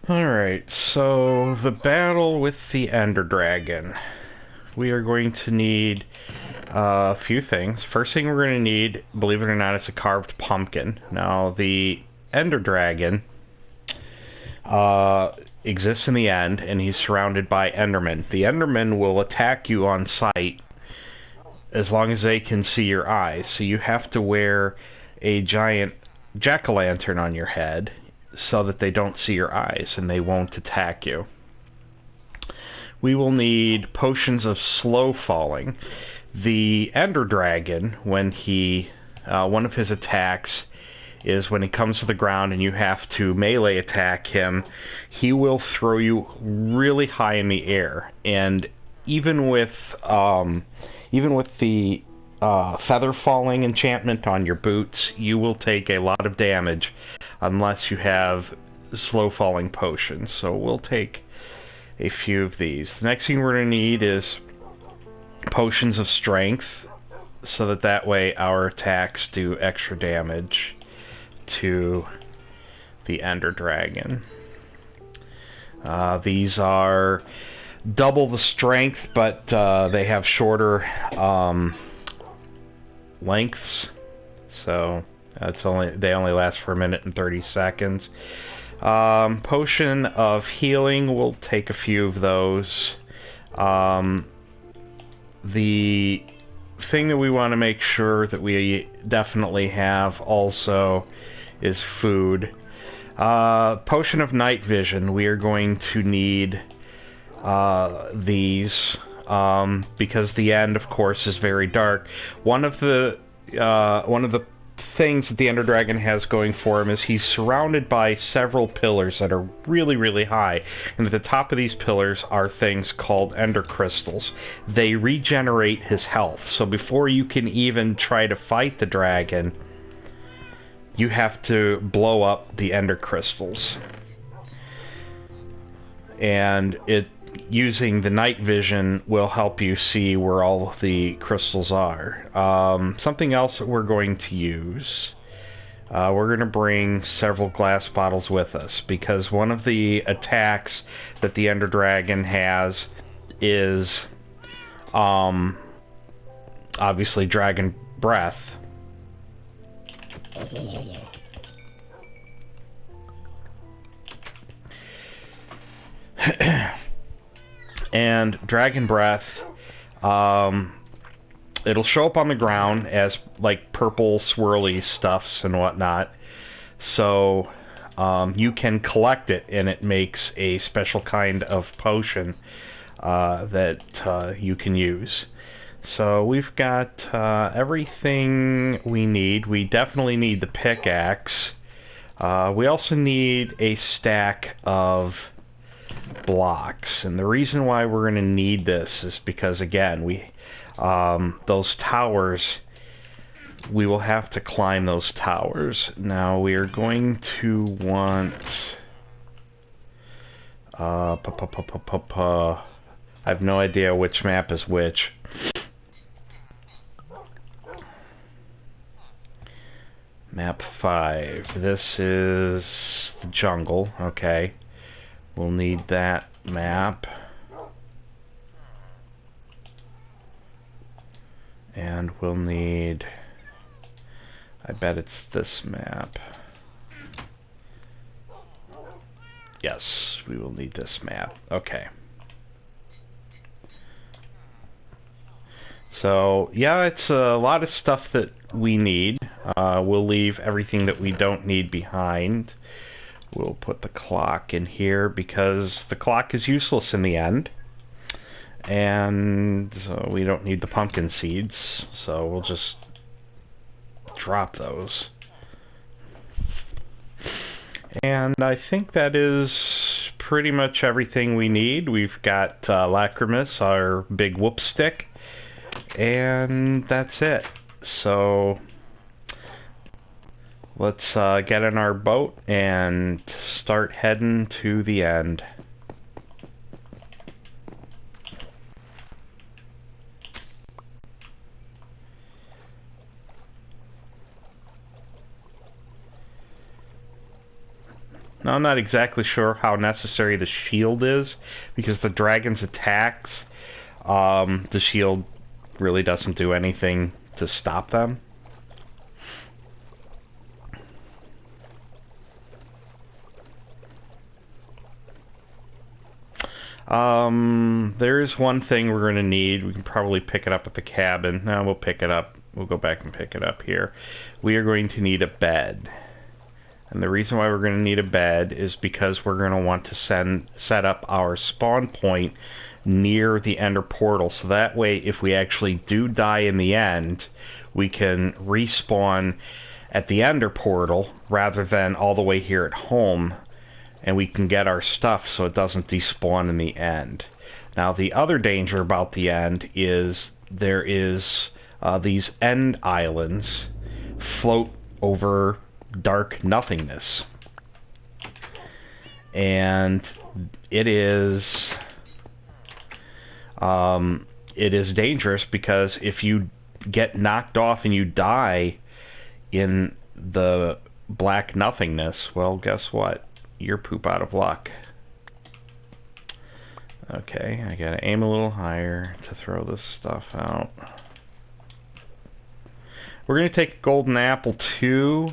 Alright, so the battle with the Ender Dragon. We are going to need a few things. First thing we're going to need, believe it or not, is a carved pumpkin. Now, the Ender Dragon exists in the end, and he's surrounded by Endermen. The Endermen will attack you on sight as long as they can see your eyes. So you have to wear a giant jack-o'-lantern on your head so that they don't see your eyes and they won't attack you. We will need potions of slow falling. The Ender Dragon, when he one of his attacks is when he comes to the ground and you have to melee attack him, he will throw you really high in the air. And even with the feather falling enchantment on your boots, you will take a lot of damage unless you have slow falling potions. So we'll take a few of these. The next thing we're going to need is potions of strength, so that way our attacks do extra damage to the Ender Dragon. These are double the strength, but they have shorter lengths, so they only last for 1 minute and 30 seconds. Potion of healing, we'll take a few of those. The thing that we want to make sure that we definitely have also is food. Potion of night vision, we are going to need these because the end, of course, is very dark. One of the things that the Ender Dragon has going for him is he's surrounded by several pillars that are really, really high. And at the top of these pillars are things called Ender Crystals. They regenerate his health. So before you can even try to fight the dragon, you have to blow up the Ender Crystals. And using the night vision will help you see where all of the crystals are. Something else that we're going to use, we're going to bring several glass bottles with us, because one of the attacks that the Ender Dragon has is obviously Dragon Breath. And Dragon Breath, it'll show up on the ground as like purple swirly stuffs and whatnot. So you can collect it, and it makes a special kind of potion that you can use. So we've got everything we need. We definitely need the pickaxe. We also need a stack of blocks, and the reason why we're going to need this is because, again, those towers, we will have to climb those towers. Now we are going to want I have no idea which map is which. Map 5. This is the jungle. Okay. We'll need that map. And we'll need... I bet it's this map. Yes, we will need this map. Okay. So, yeah, it's a lot of stuff that we need. We'll leave everything that we don't need behind. We'll put the clock in here because the clock is useless in the end. And we don't need the pumpkin seeds, so we'll just drop those. And I think that is pretty much everything we need. We've got Lacrimus, our big whoop stick, and that's it. So let's get in our boat and start heading to the end. Now, I'm not exactly sure how necessary the shield is, because the dragon's attacks, the shield really doesn't do anything to stop them. There's one thing we're going to need. We can probably pick it up at the cabin. No, we'll pick it up. We'll go back and pick it up here. We are going to need a bed. And the reason why we're going to need a bed is because we're going to want to set up our spawn point near the Ender portal. So that way, if we actually do die in the end, we can respawn at the Ender portal rather than all the way here at home. And we can get our stuff so it doesn't despawn in the end. Now, the other danger about the end is there is these end islands float over dark nothingness. And it is dangerous, because if you get knocked off and you die in the black nothingness, well, guess what? You're poop out of luck. Okay, I gotta aim a little higher to throw this stuff out. We're gonna take a golden apple too,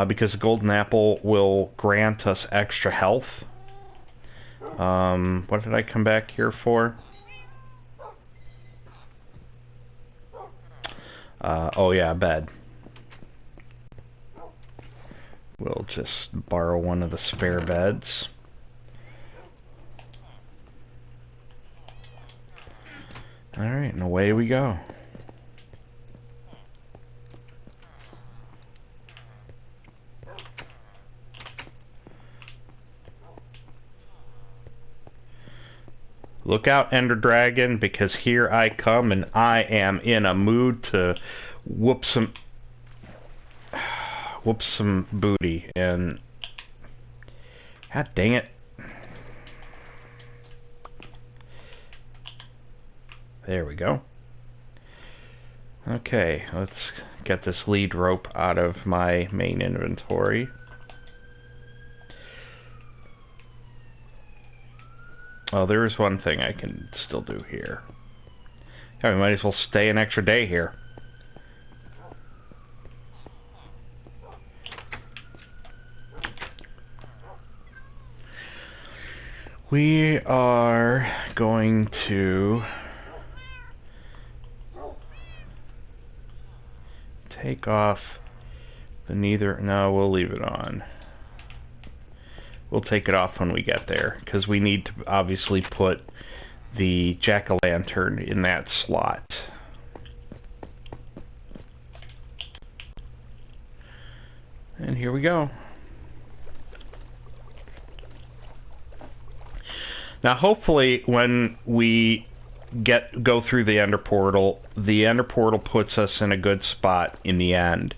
because the golden apple will grant us extra health. What did I come back here for? Oh yeah, bed. We'll just borrow one of the spare beds. Alright, and away we go. Look out, Ender Dragon, because here I come, and I am in a mood to whoop some booty. And god dang it. There we go. Okay, let's get this lead rope out of my main inventory. Oh, there is one thing I can still do here. Yeah, we might as well stay an extra day here. We are going to take off the neither. No, we'll leave it on. We'll take it off when we get there, because we need to obviously put the jack-o'-lantern in that slot. And here we go. Now, hopefully, when we go through the Ender portal puts us in a good spot in the end.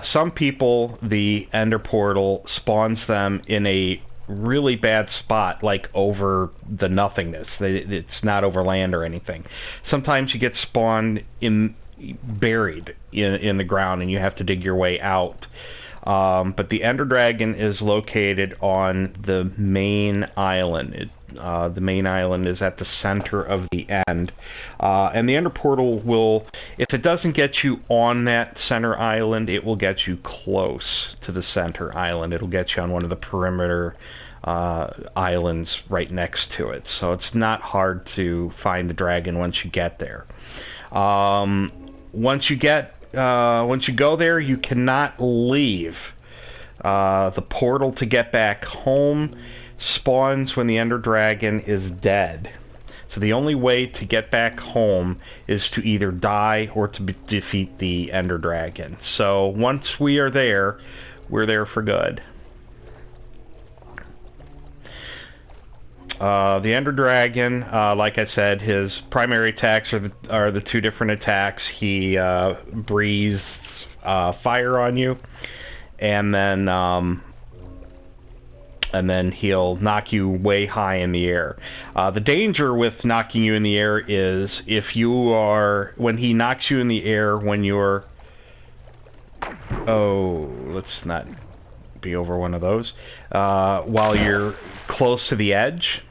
Some people, the Ender portal spawns them in a really bad spot, like over the nothingness. It's not over land or anything. Sometimes you get spawned buried in the ground, and you have to dig your way out. But the Ender Dragon is located on the main island. The main island is at the center of the end. And the Ender Portal will, if it doesn't get you on that center island, it will get you close to the center island. It'll get you on one of the perimeter islands right next to it. So it's not hard to find the dragon once you get there. Once you go there, you cannot leave. The portal to get back home spawns when the Ender Dragon is dead. So the only way to get back home is to either die or to defeat the Ender Dragon. So once we are there, we're there for good. The Ender Dragon, like I said, his primary attacks are the two different attacks. He breathes fire on you, and then he'll knock you way high in the air. The danger with knocking you in the air is when he knocks you in the air when you're... Oh, let's not be over one of those. While you're close to the edge,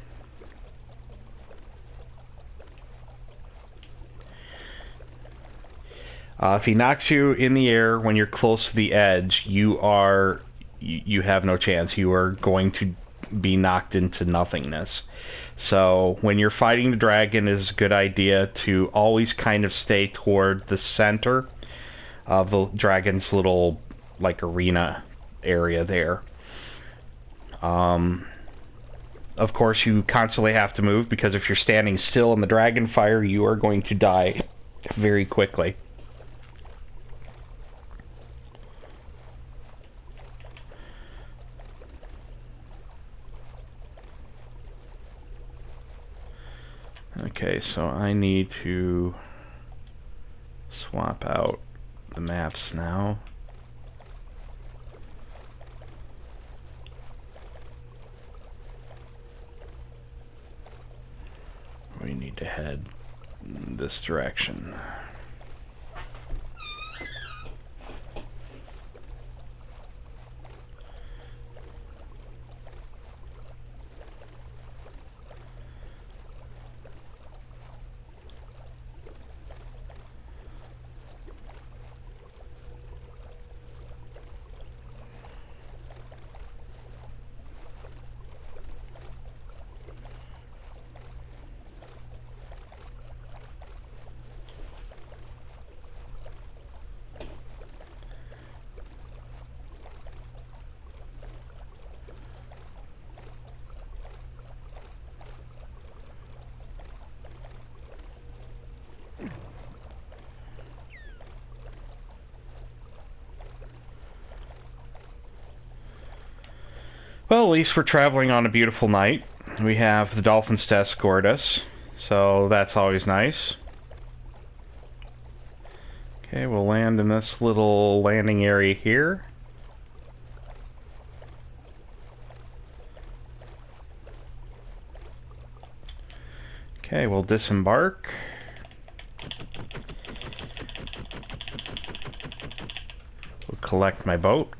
if he knocks you in the air when you're close to the edge, you have no chance. You are going to be knocked into nothingness. So when you're fighting the dragon, it's a good idea to always kind of stay toward the center of the dragon's little like arena area there. Of course, you constantly have to move, because if you're standing still in the dragon fire, you are going to die very quickly. Okay, so I need to swap out the maps now. We need to head this direction. Well, at least we're traveling on a beautiful night. We have the dolphins to escort us, so that's always nice. Okay, we'll land in this little landing area here. Okay, we'll disembark. We'll collect my boat.